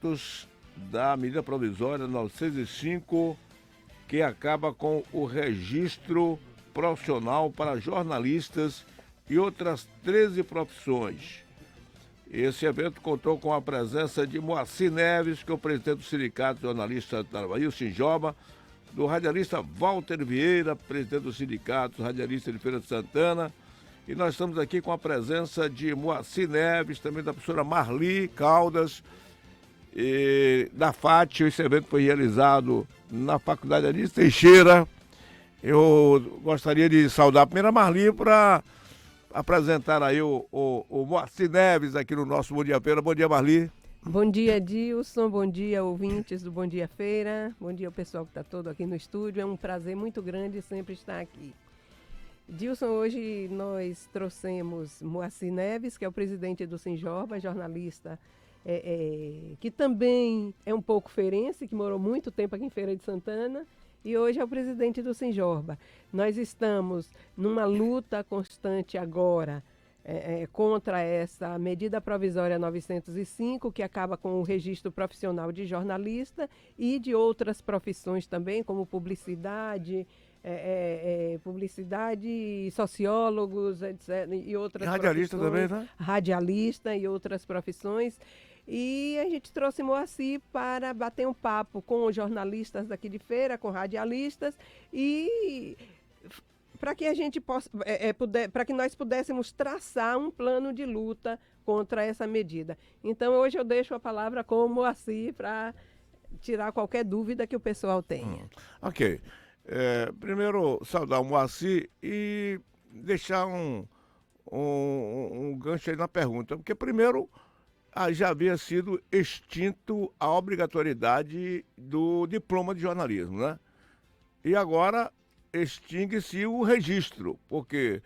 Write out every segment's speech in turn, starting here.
projetos da medida provisória 905, que acaba com o registro profissional para jornalistas e outras 13 profissões. Esse evento contou com a presença de Moacir Neves, que é o presidente do Sindicato de Jornalistas da Bahia, o Sinjoba, do radialista Walter Vieira, presidente do Sindicato Radialista de Feira de Santana, e nós estamos aqui com a presença de Moacir Neves, também da professora Marli Caldas, e da FAT. Esse evento foi realizado na Faculdade Anísio Teixeira. Eu gostaria de saudar a primeira Marli para apresentar aí o Moacir Neves aqui no nosso Bom Dia Feira. Bom dia, Marli. Bom dia, Dilson. Bom dia, ouvintes do Bom Dia Feira. Bom dia ao pessoal que está todo aqui no estúdio. É um prazer muito grande sempre estar aqui. Dilson, hoje nós trouxemos Moacir Neves, que é o presidente do Sinjoba, jornalista, que também é um pouco feirense, que morou muito tempo aqui em Feira de Santana, e hoje é o presidente do Sinjoba. Nós estamos numa luta constante agora contra essa medida provisória 905, que acaba com o registro profissional de jornalista e de outras profissões também, como publicidade, sociólogos, etc., e outras radialista profissões, também, né? Radialista e outras profissões. E a gente trouxe Moacir para bater um papo com os jornalistas daqui de Feira, com radialistas, e para que a gente possa, para que nós pudéssemos traçar um plano de luta contra essa medida. Então hoje eu deixo a palavra com o Moacir para tirar qualquer dúvida que o pessoal tenha. Ok. Primeiro saudar o Moacir e deixar um gancho aí na pergunta, porque primeiro já havia sido extinto a obrigatoriedade do diploma de jornalismo, né? E agora extingue-se o registro, porque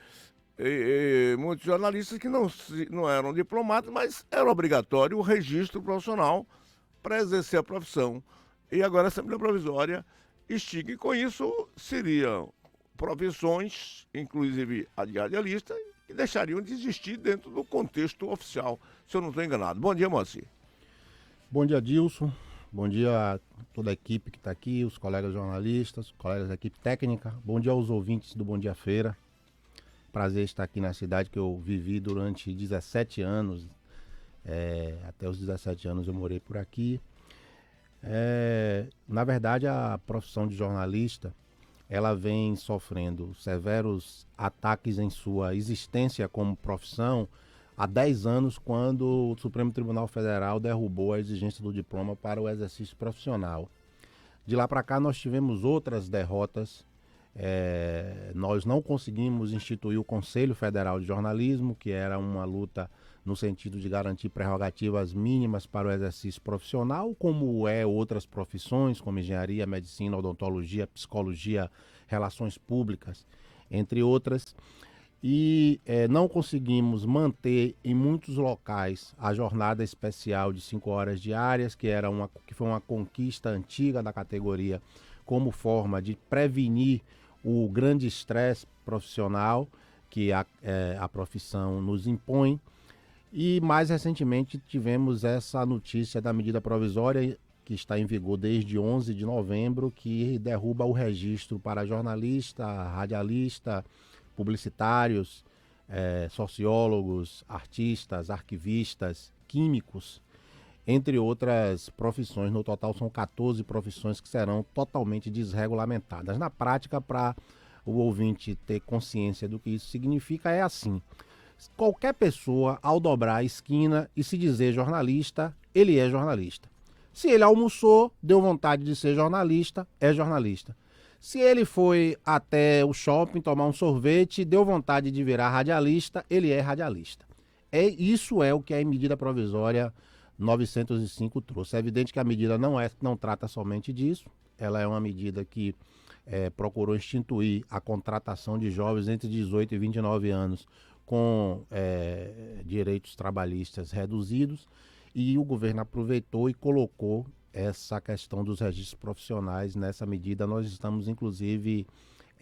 muitos jornalistas que não eram diplomados, mas era obrigatório o registro profissional para exercer a profissão. E agora a Assembleia Provisória extingue, e com isso seriam profissões, inclusive a de radialista, que deixariam de existir dentro do contexto oficial, se eu não estou enganado. Bom dia, Moacir. Bom dia, Dilson. Bom dia a toda a equipe que está aqui, os colegas jornalistas, os colegas da equipe técnica. Bom dia aos ouvintes do Bom Dia Feira. Prazer estar aqui na cidade que eu vivi durante 17 anos. Até os 17 anos eu morei por aqui. Na verdade, a profissão de jornalista, ela vem sofrendo severos ataques em sua existência como profissão há 10 anos, quando o Supremo Tribunal Federal derrubou a exigência do diploma para o exercício profissional. De lá para cá nós tivemos outras derrotas. Nós não conseguimos instituir o Conselho Federal de Jornalismo, que era uma luta no sentido de garantir prerrogativas mínimas para o exercício profissional, como outras profissões, como engenharia, medicina, odontologia, psicologia, relações públicas, entre outras. E não conseguimos manter em muitos locais a jornada especial de 5 horas diárias, que foi uma conquista antiga da categoria, como forma de prevenir o grande estresse profissional que a profissão nos impõe. E mais recentemente tivemos essa notícia da medida provisória que está em vigor desde 11 de novembro, que derruba o registro para jornalista, radialista, publicitários, sociólogos, artistas, arquivistas, químicos, entre outras profissões. No total são 14 profissões que serão totalmente desregulamentadas. Na prática, para o ouvinte ter consciência do que isso significa, é assim: qualquer pessoa, ao dobrar a esquina e se dizer jornalista, ele é jornalista. Se ele almoçou, deu vontade de ser jornalista, é jornalista. Se ele foi até o shopping tomar um sorvete, deu vontade de virar radialista, ele é radialista. Isso é o que a medida provisória 905 trouxe. É evidente que a medida não trata somente disso. Ela é uma medida que procurou instituir a contratação de jovens entre 18 e 29 anos com direitos trabalhistas reduzidos, e o governo aproveitou e colocou essa questão dos registros profissionais nessa medida. Nós estamos, inclusive,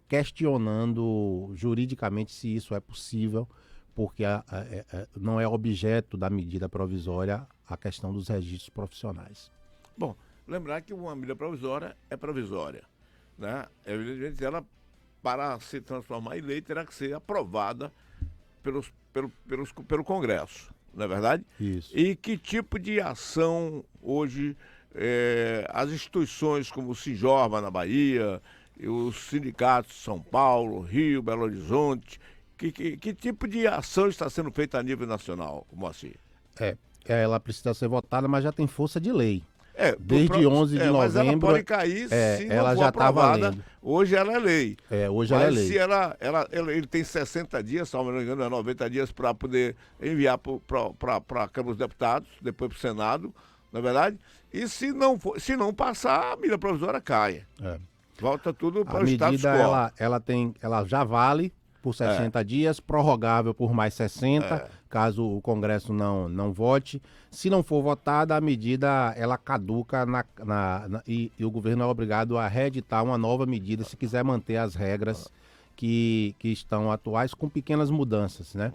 questionando juridicamente se isso é possível, porque não é objeto da medida provisória a questão dos registros profissionais. Bom, lembrar que uma medida provisória é provisória, né? Evidentemente, ela, para se transformar em lei, terá que ser aprovada pelo Congresso, não é verdade? Isso. E que tipo de ação hoje as instituições como o Sinjorba na Bahia, e os sindicatos de São Paulo, Rio, Belo Horizonte, que tipo de ação está sendo feita a nível nacional, Moacir? Ela precisa ser votada, mas já tem força de lei. Desde Desde 11 de mas ela novembro, pode cair se não ela for já está aprovada. valendo. Hoje ela é lei. Hoje Mas ela é lei. se ele tem 60 dias, se não me engano, 90 dias para poder enviar para a Câmara dos Deputados, depois para o Senado, não é verdade? E se não passar, a medida provisória cai. Volta tudo para o status quo. A medida, ela já vale por 60 dias, prorrogável por mais 60, caso o Congresso não vote. Se não for votada, a medida ela caduca e o governo é obrigado a reeditar uma nova medida se quiser manter as regras que estão atuais, com pequenas mudanças, né?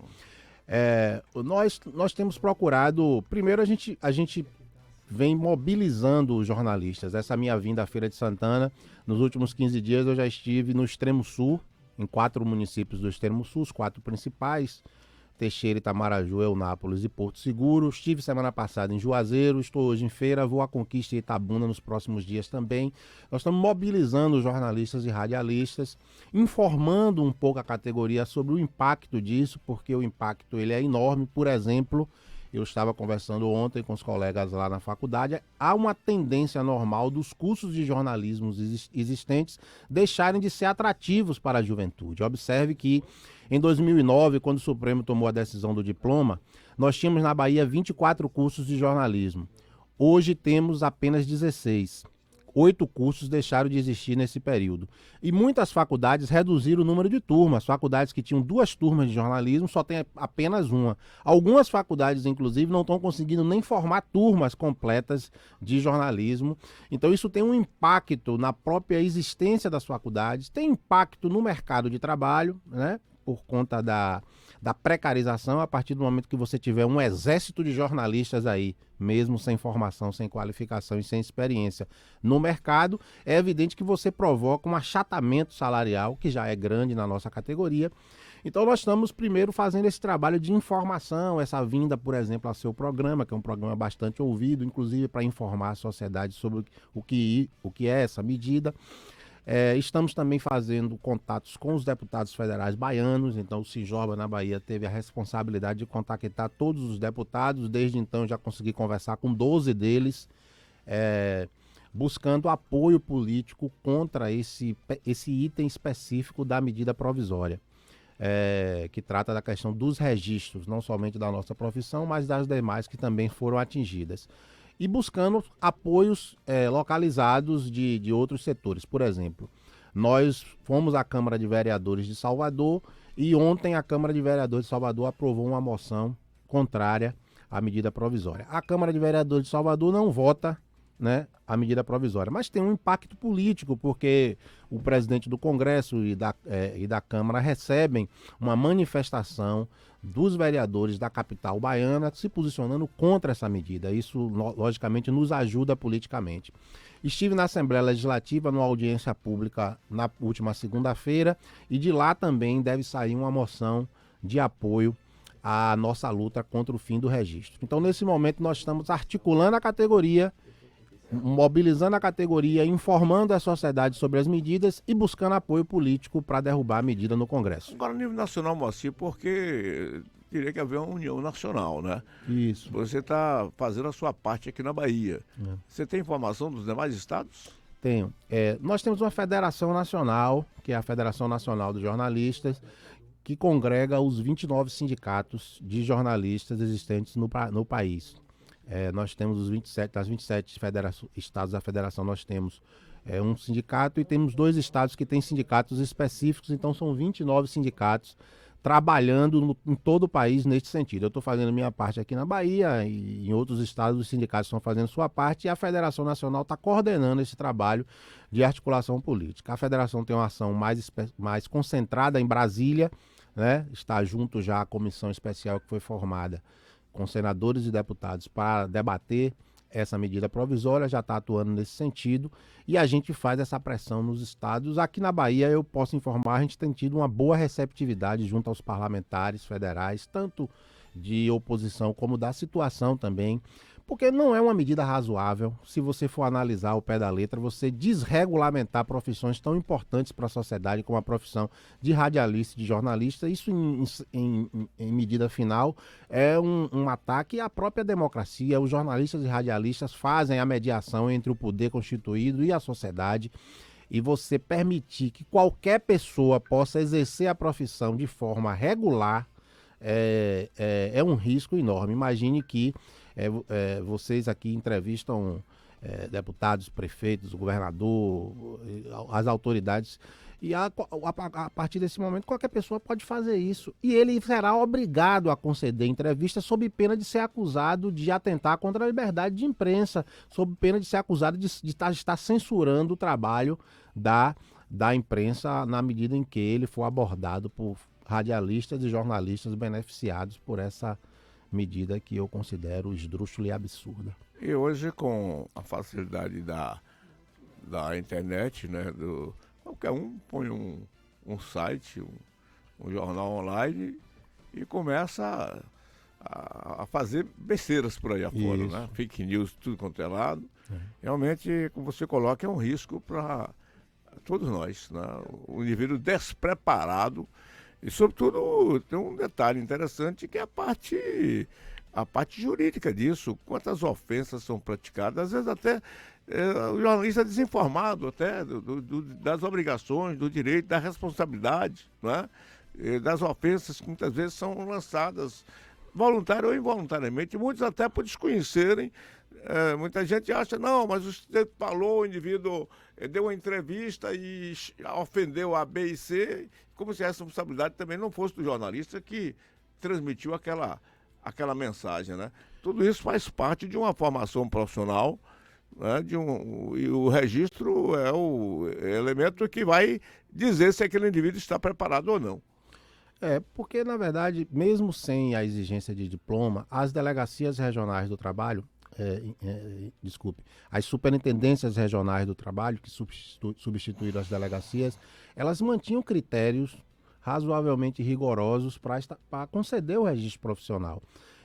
Nós temos procurado, primeiro a gente vem mobilizando os jornalistas. Essa minha vinda à Feira de Santana, nos últimos 15 dias eu já estive no extremo sul, em 4 municípios do extremo sul, os 4 principais, Teixeira, Itamaraju, Eunápolis e Porto Seguro. Estive semana passada em Juazeiro, estou hoje em Feira, vou à Conquista e Itabuna nos próximos dias também. Nós estamos mobilizando os jornalistas e radialistas, informando um pouco a categoria sobre o impacto disso, porque o impacto ele é enorme. Por exemplo, eu estava conversando ontem com os colegas lá na faculdade, há uma tendência normal dos cursos de jornalismo existentes deixarem de ser atrativos para a juventude. Observe que em 2009, quando o Supremo tomou a decisão do diploma, nós tínhamos na Bahia 24 cursos de jornalismo. Hoje temos apenas 16. 8 cursos deixaram de existir nesse período. E muitas faculdades reduziram o número de turmas. Faculdades que tinham 2 turmas de jornalismo só tem apenas uma. Algumas faculdades, inclusive, não estão conseguindo nem formar turmas completas de jornalismo. Então isso tem um impacto na própria existência das faculdades, tem impacto no mercado de trabalho, né? Por conta da precarização. A partir do momento que você tiver um exército de jornalistas aí, mesmo sem formação, sem qualificação e sem experiência no mercado, é evidente que você provoca um achatamento salarial, que já é grande na nossa categoria. Então nós estamos primeiro fazendo esse trabalho de informação, essa vinda, por exemplo, ao seu programa, que é um programa bastante ouvido, inclusive para informar a sociedade sobre o que é essa medida. Estamos também fazendo contatos com os deputados federais baianos. Então o Sinjorba na Bahia teve a responsabilidade de contactar todos os deputados. Desde então já consegui conversar com 12 deles, buscando apoio político contra esse item específico da medida provisória, que trata da questão dos registros, não somente da nossa profissão, mas das demais que também foram atingidas. E buscando apoios localizados de outros setores. Por exemplo, nós fomos à Câmara de Vereadores de Salvador e ontem a Câmara de Vereadores de Salvador aprovou uma moção contrária à medida provisória. A Câmara de Vereadores de Salvador não vota, né, a medida provisória, mas tem um impacto político, porque o presidente do Congresso e da Câmara recebem uma manifestação dos vereadores da capital baiana se posicionando contra essa medida. Isso, logicamente, nos ajuda politicamente. Estive na Assembleia Legislativa, numa audiência pública na última segunda-feira, e de lá também deve sair uma moção de apoio à nossa luta contra o fim do registro. Então, nesse momento, nós estamos articulando a categoria, mobilizando a categoria, informando a sociedade sobre as medidas e buscando apoio político para derrubar a medida no Congresso. Agora, no nível nacional, Moacir, porque teria que haver uma união nacional, né? Isso. Você está fazendo a sua parte aqui na Bahia. Você tem informação dos demais estados? Tenho. Nós temos uma federação nacional, que é a Federação Nacional dos Jornalistas, que congrega os 29 sindicatos de jornalistas existentes no país. Nós temos os 27, das 27 estados da federação, nós temos um sindicato e temos 2 estados que têm sindicatos específicos, então são 29 sindicatos trabalhando em todo o país neste sentido. Eu estou fazendo minha parte aqui na Bahia e em outros estados os sindicatos estão fazendo sua parte e a Federação Nacional está coordenando esse trabalho de articulação política. A federação tem uma ação mais concentrada em Brasília, né? Está junto já à comissão especial que foi formada com senadores e deputados para debater essa medida provisória, já está atuando nesse sentido, e a gente faz essa pressão nos estados. Aqui na Bahia, eu posso informar, a gente tem tido uma boa receptividade junto aos parlamentares federais, tanto de oposição como da situação também, porque não é uma medida razoável, se você for analisar ao pé da letra, você desregulamentar profissões tão importantes para a sociedade como a profissão de radialista e de jornalista. Isso, em medida final, é um ataque à própria democracia. Os jornalistas e radialistas fazem a mediação entre o poder constituído e a sociedade, e você permitir que qualquer pessoa possa exercer a profissão de forma regular é um risco enorme. Imagine que vocês aqui entrevistam deputados, prefeitos, o governador, as autoridades, e a partir desse momento qualquer pessoa pode fazer isso, e ele será obrigado a conceder entrevista sob pena de ser acusado de atentar contra a liberdade de imprensa, sob pena de ser acusado de estar censurando o trabalho da imprensa na medida em que ele for abordado por radialistas e jornalistas beneficiados por essa medida que eu considero esdrúxula e absurda. E hoje, com a facilidade da internet, né, qualquer um põe um site, um jornal online e começa a fazer besteiras por aí afora, né? Fake news, tudo quanto é lado. Realmente, como você coloca, é um risco para todos nós, né? O indivíduo despreparado. E, sobretudo, tem um detalhe interessante que é a parte jurídica disso. Quantas ofensas são praticadas, às vezes até o jornalista é desinformado até das obrigações, do direito, da responsabilidade, né? Das ofensas que muitas vezes são lançadas voluntário ou involuntariamente, muitos até por desconhecerem. Muita gente acha, não, mas você falou, o indivíduo deu uma entrevista e ofendeu a B e C, como se a responsabilidade também não fosse do jornalista que transmitiu aquela mensagem, né? Tudo isso faz parte de uma formação profissional, né? E o registro é o elemento que vai dizer se aquele indivíduo está preparado ou não. Porque, na verdade, mesmo sem a exigência de diploma, as delegacias regionais do trabalho, as superintendências regionais do trabalho, que substituíram as delegacias, elas mantinham critérios razoavelmente rigorosos para conceder o registro profissional.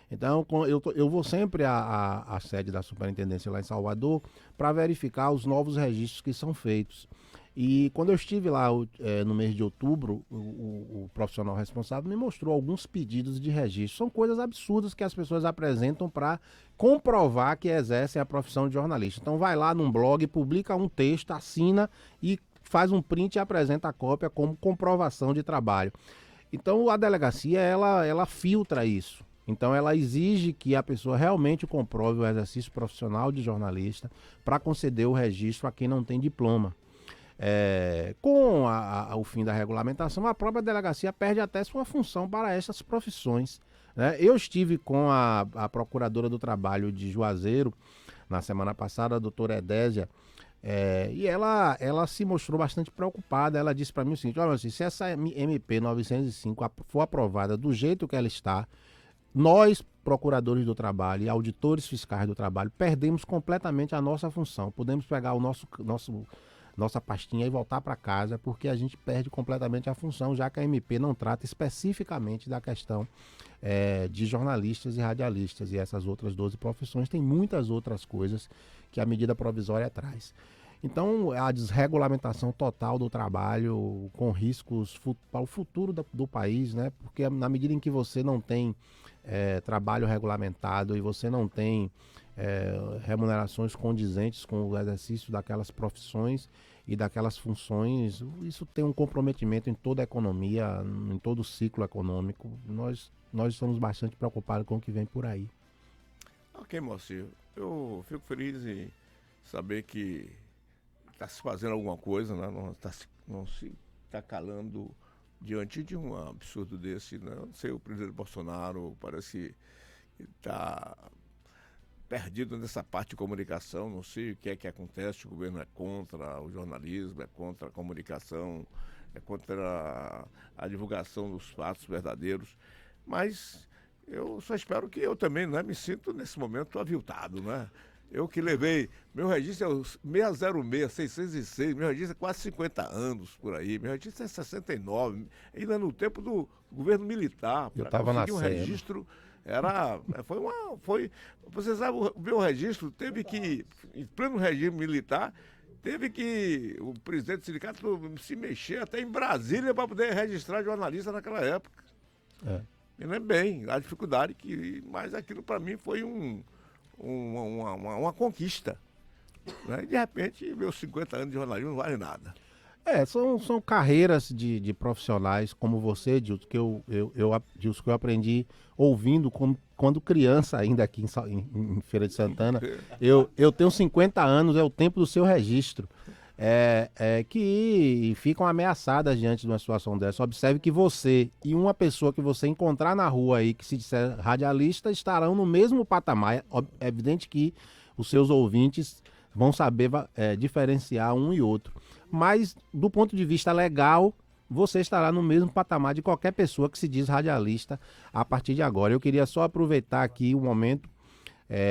Então, eu vou sempre à sede da superintendência lá em Salvador para verificar os novos registros que são feitos. E quando eu estive lá no mês de outubro, o profissional responsável me mostrou alguns pedidos de registro. São coisas absurdas que as pessoas apresentam para comprovar que exercem a profissão de jornalista. Então vai lá num blog, publica um texto, assina e faz um print e apresenta a cópia como comprovação de trabalho. Então a delegacia, ela filtra isso. Então ela exige que a pessoa realmente comprove o exercício profissional de jornalista para conceder o registro a quem não tem diploma. Com o fim da regulamentação, a própria delegacia perde até sua função para essas profissões, né? Eu estive com a procuradora do trabalho de Juazeiro na semana passada, a doutora Edésia, e ela se mostrou bastante preocupada. Ela disse para mim o seguinte: olha, se essa MP 905 for aprovada do jeito que ela está, nós, procuradores do trabalho e auditores fiscais do trabalho, perdemos completamente a nossa função. Podemos pegar o nossa pastinha e voltar para casa, porque a gente perde completamente a função, já que a MP não trata especificamente da questão de jornalistas e radialistas, e essas outras 12 profissões. Tem muitas outras coisas que a medida provisória traz. Então, a desregulamentação total do trabalho, com riscos para o futuro do país, né? Porque na medida em que você não tem trabalho regulamentado e você não tem remunerações condizentes com o exercício daquelas profissões e daquelas funções, isso tem um comprometimento em toda a economia, em todo o ciclo econômico. Nós estamos bastante preocupados com o que vem por aí. Ok, Moacir, eu fico feliz em saber que está se fazendo alguma coisa, né? Não se está calando diante de um absurdo desse, né? Não sei, o presidente Bolsonaro parece que está perdido nessa parte de comunicação. Não sei o que é que acontece. O governo é contra o jornalismo, é contra a comunicação, é contra a divulgação dos fatos verdadeiros. Mas eu só espero que eu também, né, me sinto nesse momento aviltado, né? Eu que levei, meu registro é o 606, 606, meu registro é quase 50 anos por aí, meu registro é 69, ainda no tempo do governo militar. Eu estava na um Sé, né? registro, você sabe, o meu registro teve que, em pleno regime militar, teve que o presidente do sindicato se mexer até em Brasília para poder registrar jornalista naquela época. É. Me lembro bem, a dificuldade mas aquilo para mim foi uma conquista. Né? E de repente, meus 50 anos de jornalismo não vale nada. São carreiras de profissionais como você, Dilson, Dilson, que eu aprendi ouvindo quando criança ainda aqui em Feira de Santana. Eu tenho 50 anos, é o tempo do seu registro. Que ficam ameaçadas diante de uma situação dessa. Observe que você e uma pessoa que você encontrar na rua aí, que se disser radialista, estarão no mesmo patamar. É evidente que os seus ouvintes vão saber diferenciar um e outro. Mas, do ponto de vista legal, você estará no mesmo patamar de qualquer pessoa que se diz radialista a partir de agora. Eu queria só aproveitar aqui o momento,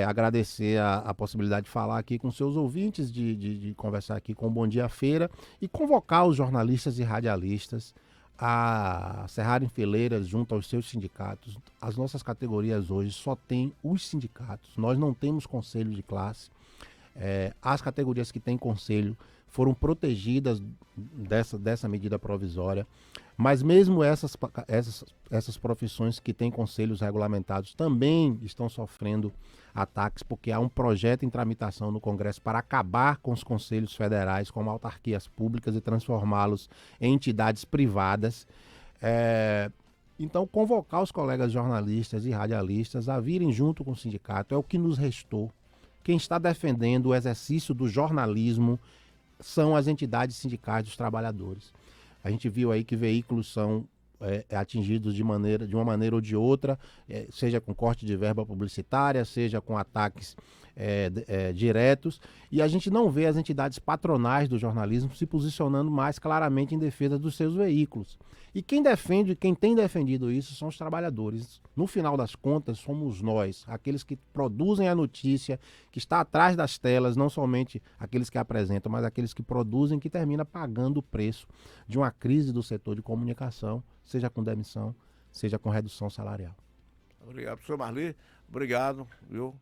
agradecer a possibilidade de falar aqui com seus ouvintes, de conversar aqui com o Bom Dia Feira e convocar os jornalistas e radialistas a cerrarem fileiras junto aos seus sindicatos. As nossas categorias hoje só têm os sindicatos, nós não temos conselho de classe. As categorias que têm conselho foram protegidas dessa medida provisória, mas mesmo essas profissões que têm conselhos regulamentados também estão sofrendo ataques, porque há um projeto em tramitação no Congresso para acabar com os conselhos federais como autarquias públicas e transformá-los em entidades privadas. Então, convocar os colegas jornalistas e radialistas a virem junto com o sindicato é o que nos restou. Quem está defendendo o exercício do jornalismo são as entidades sindicais dos trabalhadores. A gente viu aí que veículos são atingidos de uma maneira ou de outra, seja com corte de verba publicitária, seja com ataques diretos, e a gente não vê as entidades patronais do jornalismo se posicionando mais claramente em defesa dos seus veículos. E quem tem defendido isso são os trabalhadores. No final das contas, somos nós, aqueles que produzem a notícia, que está atrás das telas, não somente aqueles que apresentam, mas aqueles que produzem, que termina pagando o preço de uma crise do setor de comunicação, seja com demissão, seja com redução salarial. Obrigado, professor Marli. Obrigado, viu?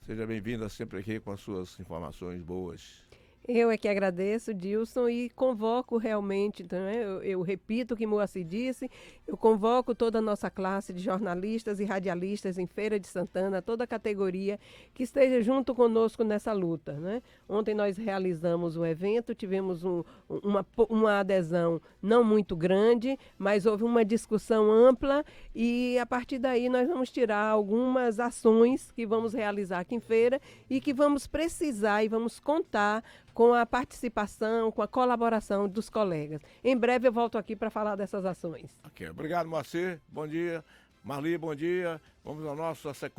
Seja bem-vinda sempre aqui com as suas informações boas. Eu é que agradeço, Dilson, e convoco realmente, né, eu repito o que Moacir disse, eu convoco toda a nossa classe de jornalistas e radialistas em Feira de Santana, toda a categoria que esteja junto conosco nessa luta. Né? Ontem nós realizamos um evento, tivemos uma adesão não muito grande, mas houve uma discussão ampla e a partir daí nós vamos tirar algumas ações que vamos realizar aqui em Feira e que vamos precisar e vamos contar com a participação, com a colaboração dos colegas. Em breve eu volto aqui para falar dessas ações. Okay. Obrigado, Moacir. Bom dia. Marli, bom dia. Vamos ao nosso sequência.